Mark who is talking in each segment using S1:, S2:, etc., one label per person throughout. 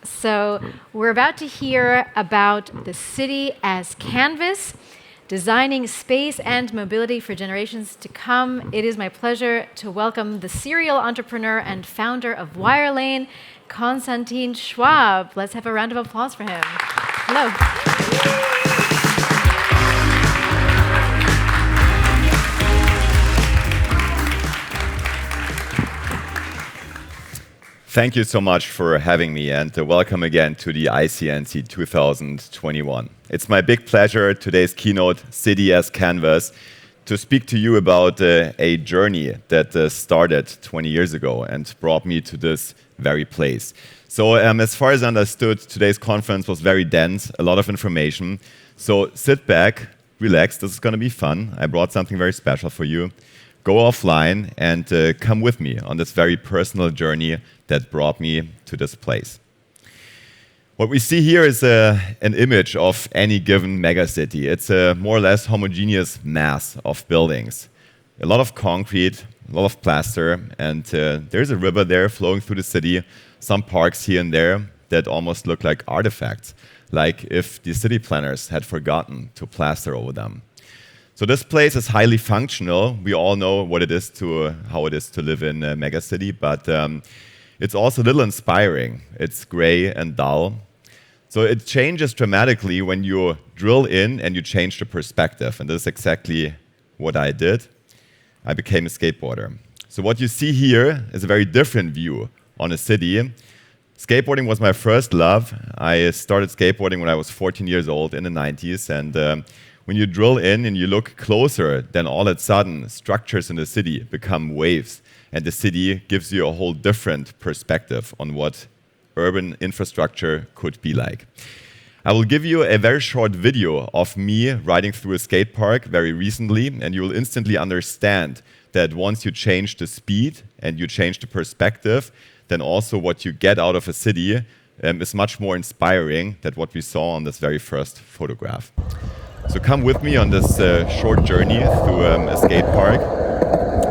S1: So we're about to hear about the city as canvas, designing space and mobility for generations to come. It is my pleasure to welcome the serial entrepreneur and founder of Wirelane, Constantin Schwaab. Let's have a round of applause for him. Hello.
S2: Thank you so much for having me, and welcome again to the ICNC21. It's my big pleasure, today's keynote, City as Canvas, to speak to you about a journey that started 20 years ago and brought me to this very place. So as far as I understood, today's conference was very dense, a lot of information. So sit back, relax, this is going to be fun. I brought something very special for you. Go offline and come with me on this very personal journey that brought me to this place. What we see here is an image of any given megacity. It's a more or less homogeneous mass of buildings. A lot of concrete, a lot of plaster, and there's a river there flowing through the city, some parks here and there that almost look like artifacts, like if the city planners had forgotten to plaster over them. So this place is highly functional. We all know what it is how it is to live in a megacity, but it's also a little inspiring. It's gray and dull. So it changes dramatically when you drill in and you change the perspective. And this is exactly what I did. I became a skateboarder. So what you see here is a very different view on a city. Skateboarding was my first love. I started skateboarding when I was 14 years old in the 90s. And when you drill in and you look closer, then all of a sudden, structures in the city become waves. And the city gives you a whole different perspective on what urban infrastructure could be like. I will give you a very short video of me riding through a skate park very recently, and you will instantly understand that once you change the speed and you change the perspective, then also what you get out of a city is much more inspiring than what we saw on this very first photograph. So come with me on this short journey through a skate park.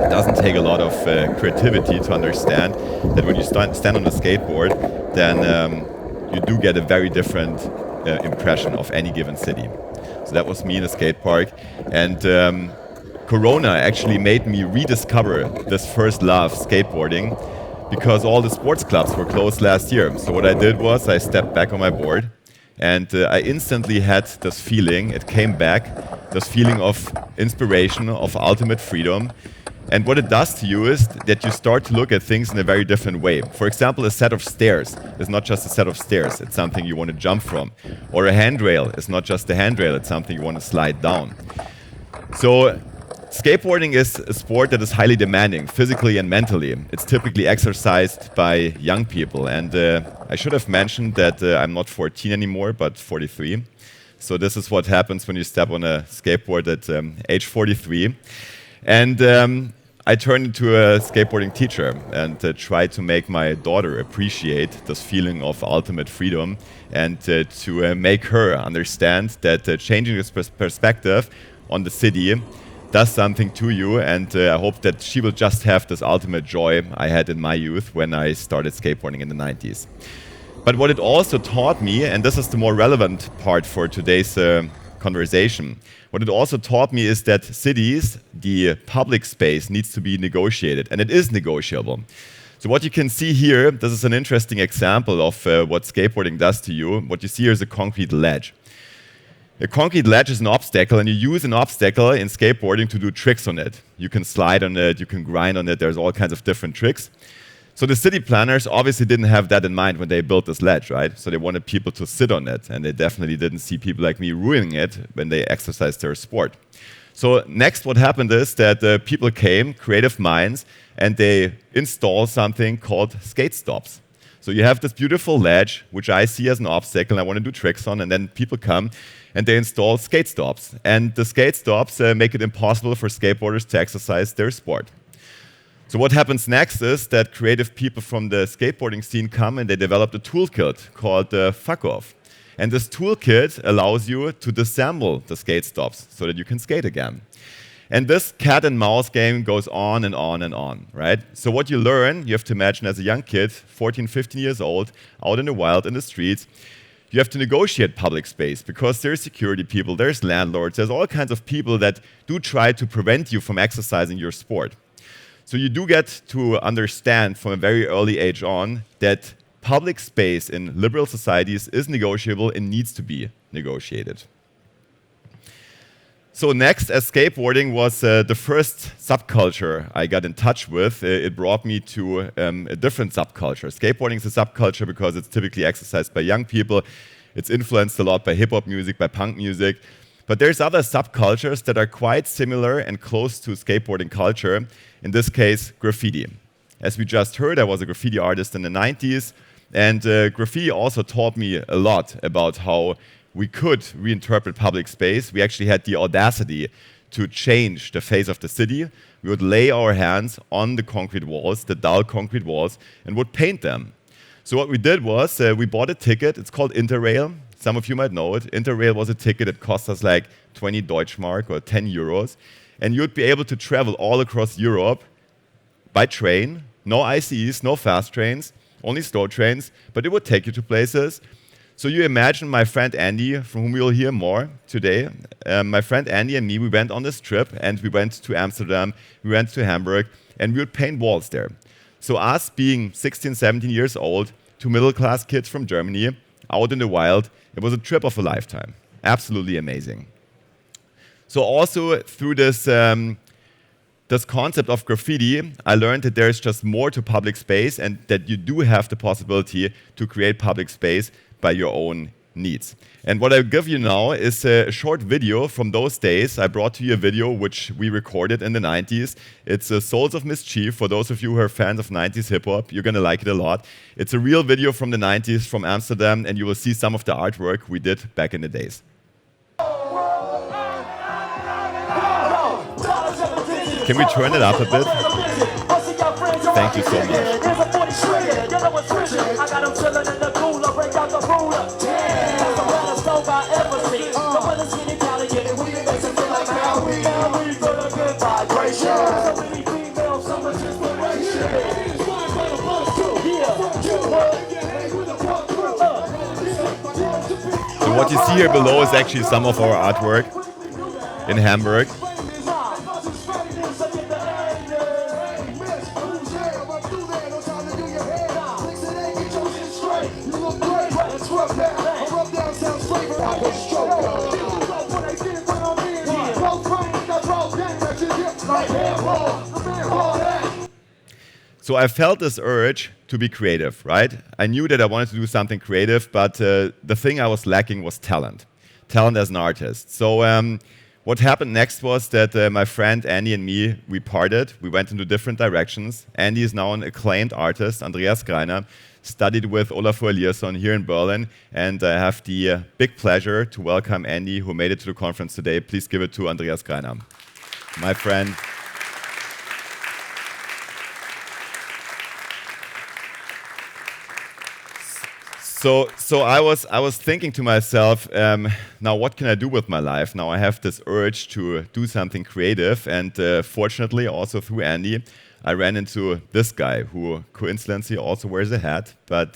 S2: It doesn't take a lot of creativity to understand that when you stand on a skateboard, then you do get a very different impression of any given city. So that was me in a skate park. And Corona actually made me rediscover this first love, skateboarding, because all the sports clubs were closed last year. So what I did was I stepped back on my board, and I instantly had this feeling, it came back, this feeling of inspiration, of ultimate freedom. And what it does to you is that you start to look at things in a very different way. For example, a set of stairs is not just a set of stairs, it's something you want to jump from. Or a handrail is not just a handrail, it's something you want to slide down. So skateboarding is a sport that is highly demanding, physically and mentally. It's typically exercised by young people. And I should have mentioned that I'm not 14 anymore, but 43. So this is what happens when you step on a skateboard at age 43. And I turned into a skateboarding teacher and tried to make my daughter appreciate this feeling of ultimate freedom and to make her understand that changing this perspective on the city does something to you, and I hope that she will just have this ultimate joy I had in my youth when I started skateboarding in the 90s. But what it also taught me, and this is the more relevant part for today's conversation, what it also taught me is that cities, the public space, needs to be negotiated, and it is negotiable. So what you can see here, this is an interesting example of what skateboarding does to you. What you see here is a concrete ledge. A concrete ledge is an obstacle, and you use an obstacle in skateboarding to do tricks on it. You can slide on it, you can grind on it, there's all kinds of different tricks. So the city planners obviously didn't have that in mind when they built this ledge, right? So they wanted people to sit on it, and they definitely didn't see people like me ruining it when they exercised their sport. So next what happened is that people came, creative minds, and they installed something called skate stops. So you have this beautiful ledge, which I see as an obstacle, and I want to do tricks on, and then people come and they install skate stops. And the skate stops make it impossible for skateboarders to exercise their sport. So what happens next is that creative people from the skateboarding scene come and they developed a toolkit called Fuck Off. And this toolkit allows you to disassemble the skate stops so that you can skate again. And this cat and mouse game goes on and on and on, right? So what you learn, you have to imagine as a young kid, 14, 15 years old, out in the wild, in the streets, you have to negotiate public space because there's security people, there's landlords, there's all kinds of people that do try to prevent you from exercising your sport. So you do get to understand from a very early age on that public space in liberal societies is negotiable and needs to be negotiated. So next, as skateboarding was the first subculture I got in touch with, it brought me to a different subculture. Skateboarding is a subculture because it's typically exercised by young people. It's influenced a lot by hip-hop music, by punk music. But there's other subcultures that are quite similar and close to skateboarding culture, in this case, graffiti. As we just heard, I was a graffiti artist in the 90s, and graffiti also taught me a lot about how we could reinterpret public space. We actually had the audacity to change the face of the city. We would lay our hands on the concrete walls, the dull concrete walls, and would paint them. So what we did was we bought a ticket. It's called Interrail. Some of you might know it. Interrail was a ticket that cost us like 20 Deutschmark or 10 euros. And you'd be able to travel all across Europe by train. No ICEs, no fast trains, only slow trains, but it would take you to places. So you imagine my friend Andy, from whom you'll hear more today. My friend Andy and me, we went on this trip, and we went to Amsterdam, we went to Hamburg, and we would paint walls there. So us being 16, 17 years old, two middle-class kids from Germany, out in the wild, it was a trip of a lifetime. Absolutely amazing. So also through this concept of graffiti, I learned that there's just more to public space and that you do have the possibility to create public space by your own needs. And what I'll give you now is a short video from those days. I brought to you a video which we recorded in the 90s. It's Souls of Mischief. For those of you who are fans of 90s hip-hop, you're going to like it a lot. It's a real video from the 90s from Amsterdam, and you will see some of the artwork we did back in the days. Can we turn it up a bit? Thank you so much. So what you see here below is actually some of our artwork in Hamburg. So I felt this urge to be creative, right? I knew that I wanted to do something creative, but the thing I was lacking was talent as an artist. So what happened next was that my friend Andy and me, we parted. We went into different directions. Andy is now an acclaimed artist, Andreas Greiner, studied with Olafur Eliasson here in Berlin, and I have the big pleasure to welcome Andy, who made it to the conference today. Please give it to Andreas Greiner, my friend. So I was thinking to myself, now what can I do with my life? Now I have this urge to do something creative, and fortunately also through Andy, I ran into this guy who coincidentally also wears a hat. But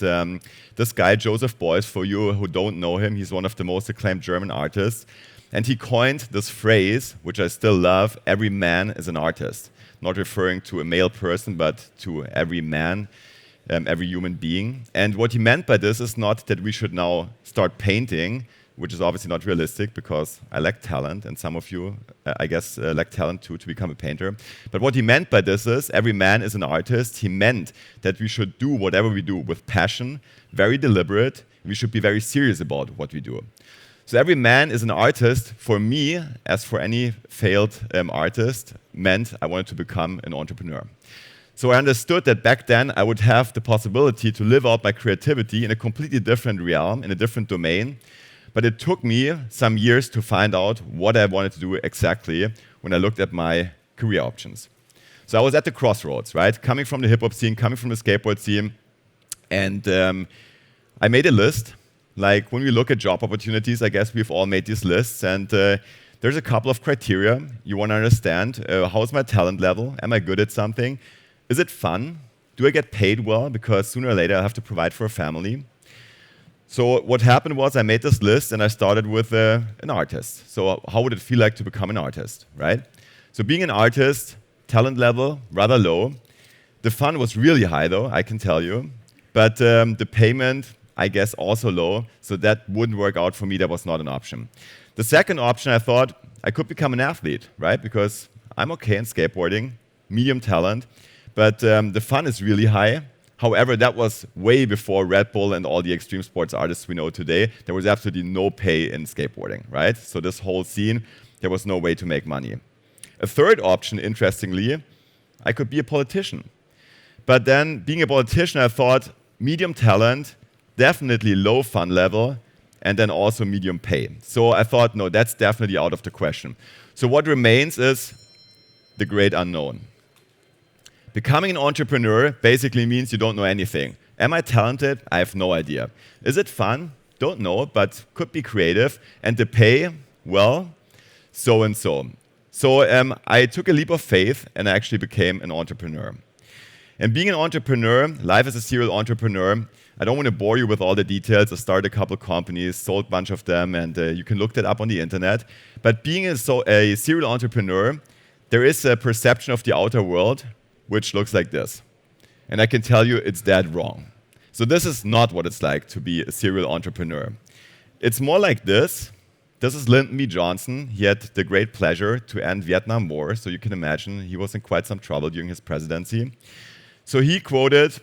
S2: this guy, Joseph Beuys, for you who don't know him, he's one of the most acclaimed German artists. And he coined this phrase, which I still love, every man is an artist. Not referring to a male person, but to every man, every human being. And what he meant by this is not that we should now start painting, which is obviously not realistic because I lack talent, and some of you, I guess, lack talent too to become a painter. But what he meant by this is every man is an artist. He meant that we should do whatever we do with passion, very deliberate. We should be very serious about what we do. So every man is an artist. For me, as for any failed artist, meant I wanted to become an entrepreneur. So I understood that back then I would have the possibility to live out my creativity in a completely different realm, in a different domain. But it took me some years to find out what I wanted to do exactly when I looked at my career options. So I was at the crossroads, right? Coming from the hip-hop scene, coming from the skateboard scene. And I made a list. Like when we look at job opportunities, I guess we've all made these lists. And there's a couple of criteria you want to understand. How's my talent level? Am I good at something? Is it fun? Do I get paid well? Because sooner or later I have to provide for a family. So what happened was I made this list and I started with an artist. So how would it feel like to become an artist, right? So being an artist, talent level, rather low. The fun was really high though, I can tell you. But the payment, I guess, also low. So that wouldn't work out for me, that was not an option. The second option, I thought I could become an athlete, right? Because I'm okay in skateboarding, medium talent, but the fun is really high. However, that was way before Red Bull and all the extreme sports artists we know today. There was absolutely no pay in skateboarding, right? So this whole scene, there was no way to make money. A third option, interestingly, I could be a politician. But then, being a politician, I thought medium talent, definitely low fun level, and then also medium pay. So I thought, no, that's definitely out of the question. So what remains is the great unknown. Becoming an entrepreneur basically means you don't know anything. Am I talented? I have no idea. Is it fun? Don't know, but could be creative. And the pay? Well, so and so. So I took a leap of faith and I actually became an entrepreneur. And being an entrepreneur, life as a serial entrepreneur, I don't want to bore you with all the details. I started a couple of companies, sold a bunch of them, and you can look that up on the internet. But being a serial entrepreneur, there is a perception of the outer world which looks like this. And I can tell you it's dead wrong. So this is not what it's like to be a serial entrepreneur. It's more like this. This is Lyndon B. Johnson. He had the great pleasure to end Vietnam War, so you can imagine he was in quite some trouble during his presidency. So he quoted,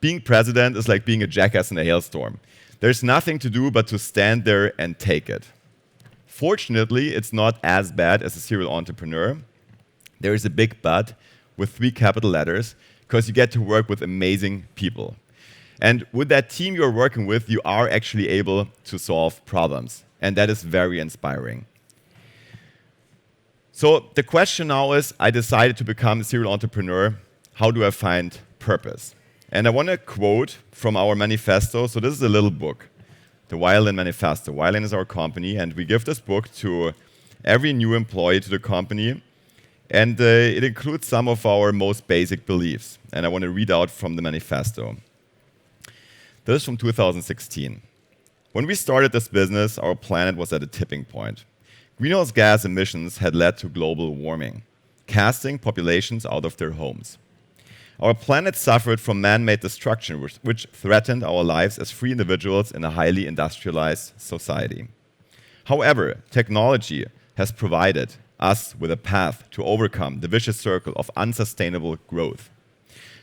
S2: "Being president is like being a jackass in a hailstorm. There's nothing to do but to stand there and take it." Fortunately, it's not as bad as a serial entrepreneur. There is a big but with 3 capital letters, because you get to work with amazing people. And with that team you're working with, you are actually able to solve problems. And that is very inspiring. So the question now is, I decided to become a serial entrepreneur. How do I find purpose? And I want to quote from our manifesto. So this is a little book, the Wirelane Manifesto. Wirelane is our company, and we give this book to every new employee to the company. And it includes some of our most basic beliefs. And I want to read out from the manifesto. This is from 2016. When we started this business, our planet was at a tipping point. Greenhouse gas emissions had led to global warming, casting populations out of their homes. Our planet suffered from man-made destruction, which threatened our lives as free individuals in a highly industrialized society. However, technology has provided us with a path to overcome the vicious circle of unsustainable growth.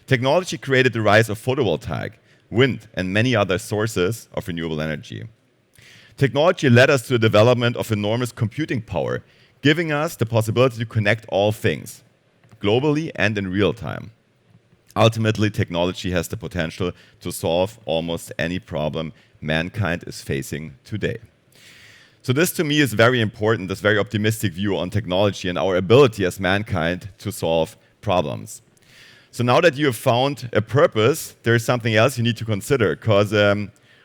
S2: Technology created the rise of photovoltaic, wind, and many other sources of renewable energy. Technology led us to the development of enormous computing power, giving us the possibility to connect all things, globally and in real time. Ultimately, technology has the potential to solve almost any problem mankind is facing today. So this to me is very important, this very optimistic view on technology and our ability as mankind to solve problems. So now that you have found a purpose, there is something else you need to consider, because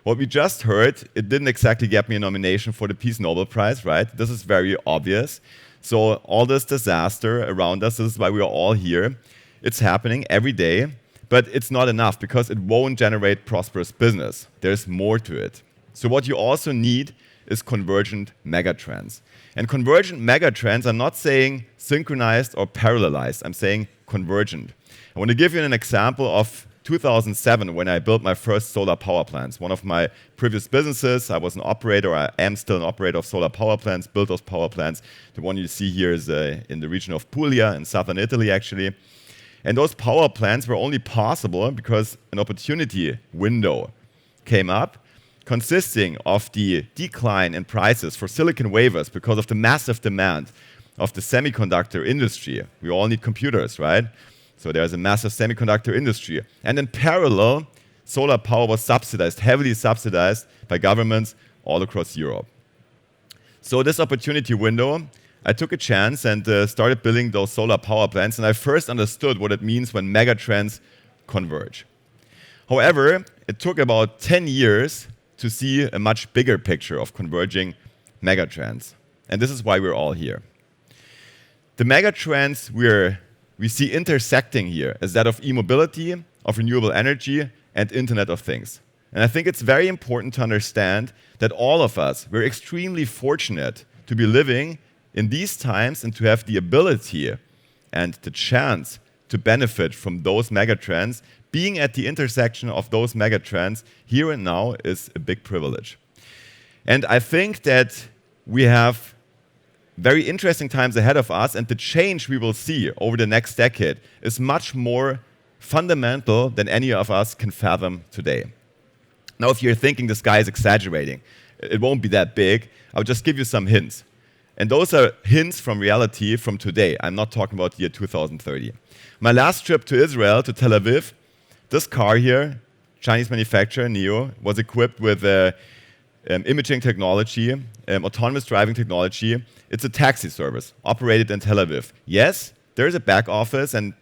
S2: what we just heard, it didn't exactly get me a nomination for the Peace Nobel Prize, right? This is very obvious. So all this disaster around us, this is why we are all here. It's happening every day, but it's not enough because it won't generate prosperous business. There's more to it. So what you also need is convergent megatrends. And convergent megatrends, I'm not saying synchronized or parallelized, I'm saying convergent. I want to give you an example of 2007 when I built my first solar power plants. One of my previous businesses, I was an operator, I am still an operator of solar power plants, built those power plants. The one you see here is in the region of Puglia in southern Italy actually. And those power plants were only possible because an opportunity window came up, consisting of the decline in prices for silicon wafers because of the massive demand of the semiconductor industry. We all need computers, right? So there's a massive semiconductor industry. And in parallel, solar power was subsidized, heavily subsidized by governments all across Europe. So this opportunity window, I took a chance and started building those solar power plants, and I first understood what it means when megatrends converge. However, it took about 10 years to see a much bigger picture of converging megatrends. And this is why we're all here. The megatrends we see intersecting here is that of e-mobility, of renewable energy, and Internet of Things. And I think it's very important to understand that all of us, we're extremely fortunate to be living in these times and to have the ability and the chance to benefit from those megatrends. Being at the intersection of those megatrends here and now is a big privilege. And I think that we have very interesting times ahead of us, and the change we will see over the next decade is much more fundamental than any of us can fathom today. Now, if you're thinking this guy is exaggerating, it won't be that big, I'll just give you some hints. And those are hints from reality from today. I'm not talking about the year 2030. My last trip to Israel, to Tel Aviv, this car here, Chinese manufacturer, NIO, was equipped with imaging technology, autonomous driving technology. It's a taxi service operated in Tel Aviv. Yes, there is a back office and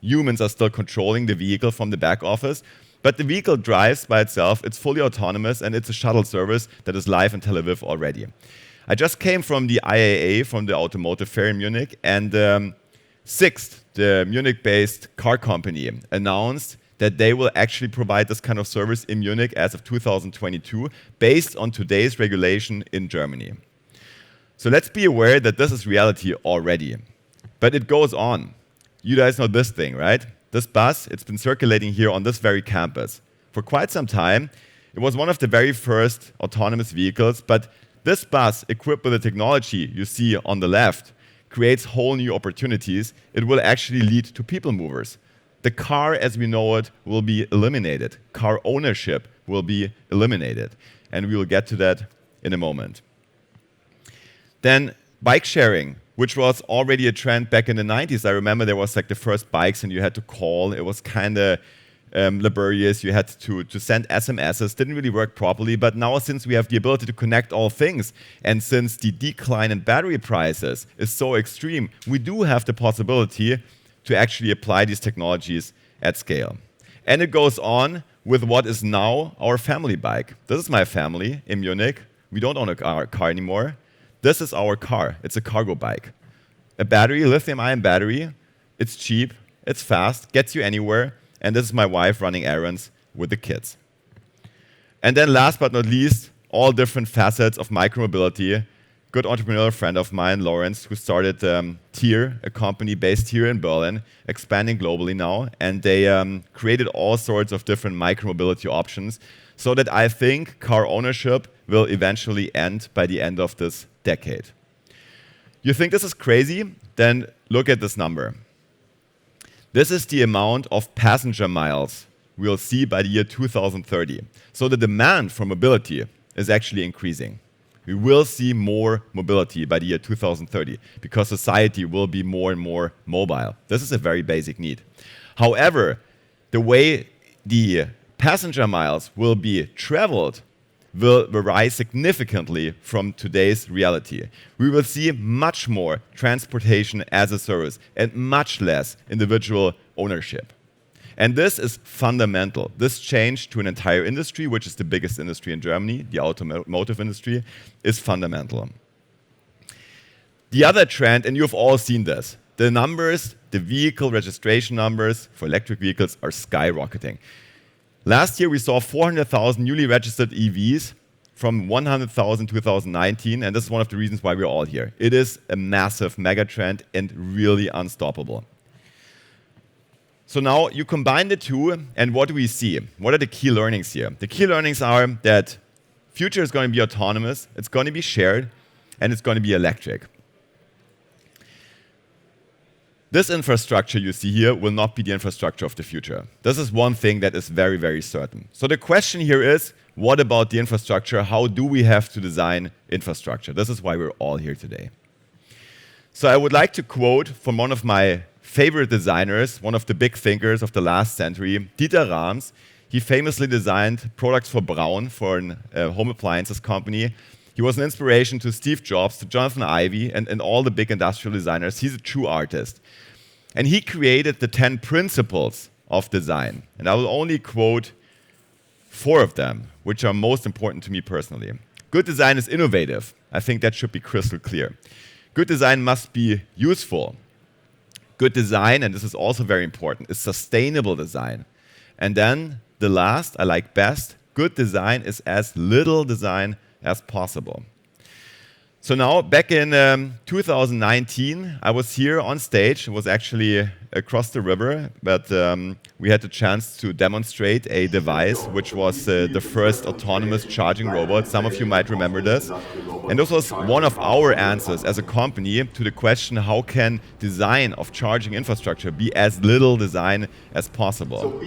S2: humans are still controlling the vehicle from the back office, but the vehicle drives by itself, it's fully autonomous, and it's a shuttle service that is live in Tel Aviv already. I just came from the IAA, from the automotive fair in Munich, and Sixt, the Munich-based car company, announced that they will actually provide this kind of service in Munich as of 2022, based on today's regulation in Germany. So let's be aware that this is reality already. But it goes on. You guys know this thing, right? This bus, it's been circulating here on this very campus for quite some time. It was one of the very first autonomous vehicles, but this bus, equipped with the technology you see on the left, creates whole new opportunities. It will actually lead to people movers. The car as we know it will be eliminated. Car ownership will be eliminated. And we will get to that in a moment. Then bike sharing, which was already a trend back in the 90s. I remember there was like the first bikes and you had to call. It was kind of laborious. You had to send SMSs. Didn't really work properly. But now since we have the ability to connect all things and since the decline in battery prices is so extreme, we do have the possibility to actually apply these technologies at scale. And it goes on with what is now our family bike. This is my family in Munich. We don't own a car anymore. This is our car. It's a cargo bike. A battery, lithium-ion battery. It's cheap, it's fast, gets you anywhere. And this is my wife running errands with the kids. And then last but not least, all different facets of micromobility. Good entrepreneurial friend of mine, Lawrence, who started Tier, a company based here in Berlin, expanding globally now. And they created all sorts of different micromobility options so that I think car ownership will eventually end by the end of this decade. You think this is crazy? Then look at this number. This is the amount of passenger miles we'll see by the year 2030. So the demand for mobility is actually increasing. We will see more mobility by the year 2030 because society will be more and more mobile. This is a very basic need. However, the way the passenger miles will be traveled will vary significantly from today's reality. We will see much more transportation as a service and much less individual ownership. And this is fundamental. This change to an entire industry, which is the biggest industry in Germany, the automotive industry, is fundamental. The other trend, and you've all seen this, the numbers, the vehicle registration numbers for electric vehicles are skyrocketing. Last year, we saw 400,000 newly registered EVs from 100,000 in 2019, and this is one of the reasons why we're all here. It is a massive megatrend and really unstoppable. So now you combine the two, and what do we see? What are the key learnings here? The key learnings are that future is going to be autonomous, it's going to be shared, and it's going to be electric. This infrastructure you see here will not be the infrastructure of the future. This is one thing that is very, very certain. So the question here is, what about the infrastructure? How do we have to design infrastructure? This is why we're all here today. So I would like to quote from one of my favorite designers, one of the big thinkers of the last century, Dieter Rams. He famously designed products for Braun, for a home appliances company. He was an inspiration to Steve Jobs, to Jonathan Ive, and all the big industrial designers. He's a true artist. And he created the 10 principles of design. And I will only quote 4 of them, which are most important to me personally. Good design is innovative. I think that should be crystal clear. Good design must be useful. Good design, and this is also very important, is sustainable design. And then the last, I like best, good design is as little design as possible. So now, back in 2019, I was here on stage. It was actually across the river, but we had the chance to demonstrate a device which was the first autonomous charging robot. Some of you might remember this. And this was one of our answers as a company to the question, how can design of charging infrastructure be as little design as possible?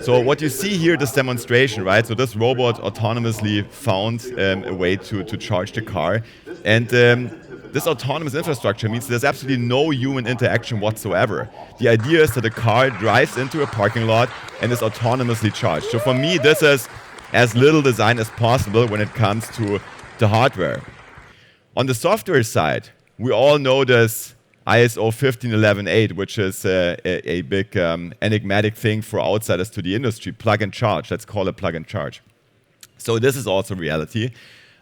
S2: So what you see here, this demonstration, right? So this robot autonomously found a way to charge the car. And this autonomous infrastructure means there's absolutely no human interaction whatsoever. The idea is that the car drives into a parking lot and is autonomously charged. So for me, this is as little design as possible when it comes to the hardware. On the software side, we all know this ISO 15118, which is a big enigmatic thing for outsiders to the industry, plug and charge. Let's call it plug and charge. So this is also reality.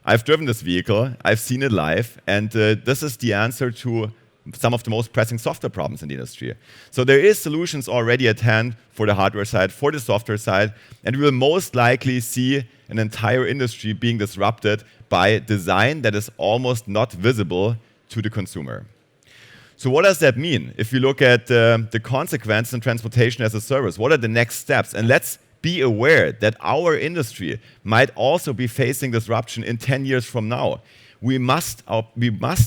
S2: I've driven this vehicle, I've seen it live, and this is the answer to some of the most pressing software problems in the industry. So there is solutions already at hand for the hardware side, for the software side, and we will most likely see an entire industry being disrupted by design that is almost not visible to the consumer. So what does that mean? If you look at the consequences in transportation as a service, what are the next steps? And let's be aware that our industry might also be facing disruption in 10 years from now. We must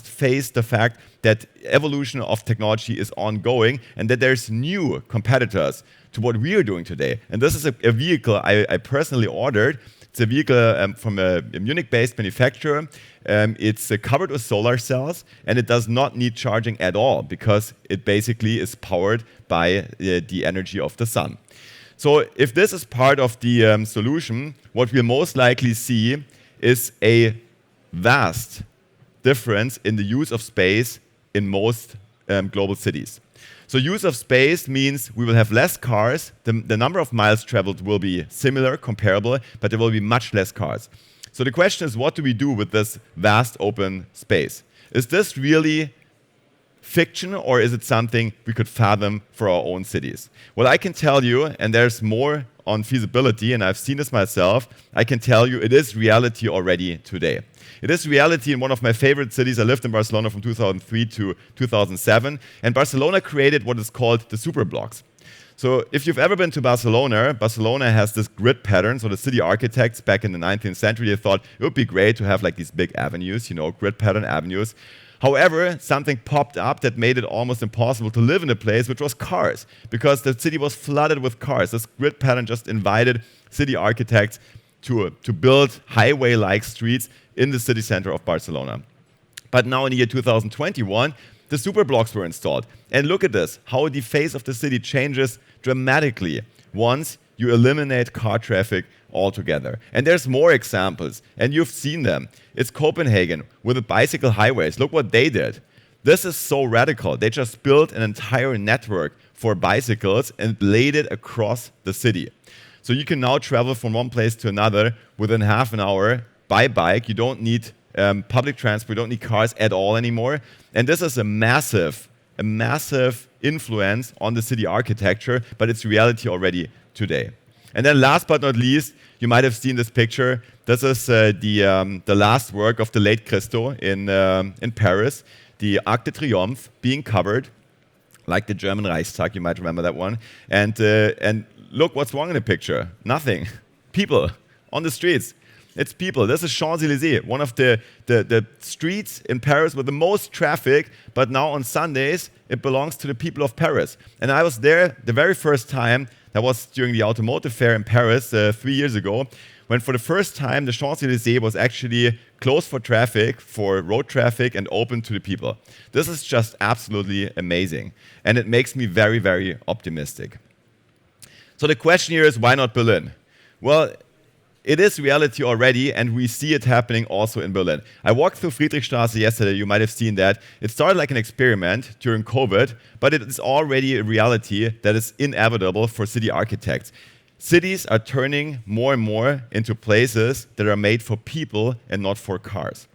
S2: face the fact that evolution of technology is ongoing and that there's new competitors to what we are doing today. And this is a vehicle I personally ordered. It's a vehicle from a Munich-based manufacturer. It's covered with solar cells, and it does not need charging at all because it basically is powered by the energy of the sun. So if this is part of the solution, what we'll most likely see is a vast difference in the use of space in most global cities. So use of space means we will have less cars, the number of miles traveled will be similar, comparable, but there will be much less cars. So the question is, what do we do with this vast open space? Is this really fiction, or is it something we could fathom for our own cities? Well, I can tell you, and there's more on feasibility, and I've seen this myself, I can tell you it is reality already today. It is reality in one of my favorite cities. I lived in Barcelona from 2003 to 2007, and Barcelona created what is called the superblocks. So if you've ever been to Barcelona, Barcelona has this grid pattern. So the city architects back in the 19th century, they thought it would be great to have like these big avenues, grid pattern avenues. However, something popped up that made it almost impossible to live in a place, which was cars, because the city was flooded with cars. This grid pattern just invited city architects to build highway-like streets in the city center of Barcelona. But now in the year 2021, the superblocks were installed. And look at this, how the face of the city changes dramatically once you eliminate car traffic altogether. And there's more examples, and you've seen them. It's Copenhagen with the bicycle highways. Look what they did. This is so radical. They just built an entire network for bicycles and laid it across the city. So you can now travel from one place to another within half an hour by bike. You don't need public transport, you don't need cars at all anymore. And this is a massive influence on the city architecture, but it's reality already today. And then last but not least, you might have seen this picture. This is the last work of the late Christo in Paris, the Arc de Triomphe, being covered, like the German Reichstag, you might remember that one. And look what's wrong in the picture. Nothing. People on the streets. It's people. This is Champs-Élysées, one of the streets in Paris with the most traffic, but now on Sundays, it belongs to the people of Paris. And I was there the very first time. That was during the automotive fair in Paris 3 years ago, when for the first time the Champs-Élysées was actually closed for traffic, for road traffic, and open to the people. This is just absolutely amazing. And it makes me very, very optimistic. So the question here is, why not Berlin? Well, it is reality already, and we see it happening also in Berlin. I walked through Friedrichstraße yesterday, you might have seen that. It started like an experiment during COVID, but it is already a reality that is inevitable for city architects. Cities are turning more and more into places that are made for people and not for cars.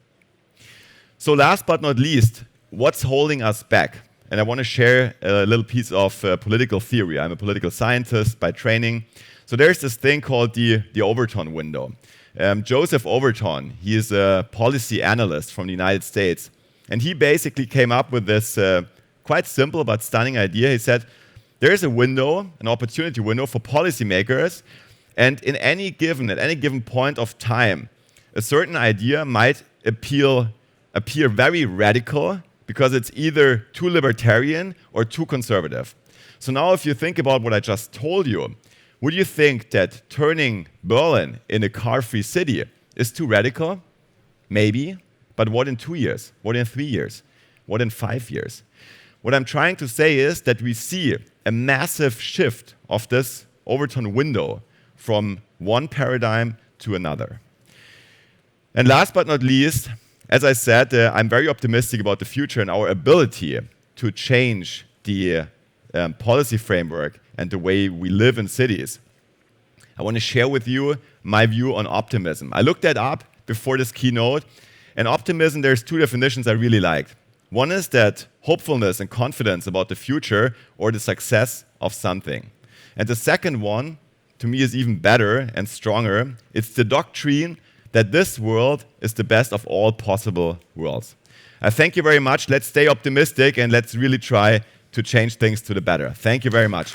S2: So last but not least, what's holding us back? And I want to share a little piece of political theory. I'm a political scientist by training. So there's this thing called the Overton window. Joseph Overton, he is a policy analyst from the United States. And he basically came up with this quite simple but stunning idea. He said, there is a window, an opportunity window for policymakers, and at any given point of time, a certain idea might appear very radical because it's either too libertarian or too conservative. So now if you think about what I just told you, would you think that turning Berlin in a car-free city is too radical? Maybe, but what in 2 years? What in 3 years? What in 5 years? What I'm trying to say is that we see a massive shift of this Overton window from one paradigm to another. And last but not least, as I said, I'm very optimistic about the future and our ability to change the policy framework and the way we live in cities. I want to share with you my view on optimism. I looked that up before this keynote, and optimism, there's two definitions I really liked. One is that hopefulness and confidence about the future or the success of something. And the second one, to me, is even better and stronger. It's the doctrine that this world is the best of all possible worlds. I thank you very much. Let's stay optimistic and let's really try to change things to the better. Thank you very much.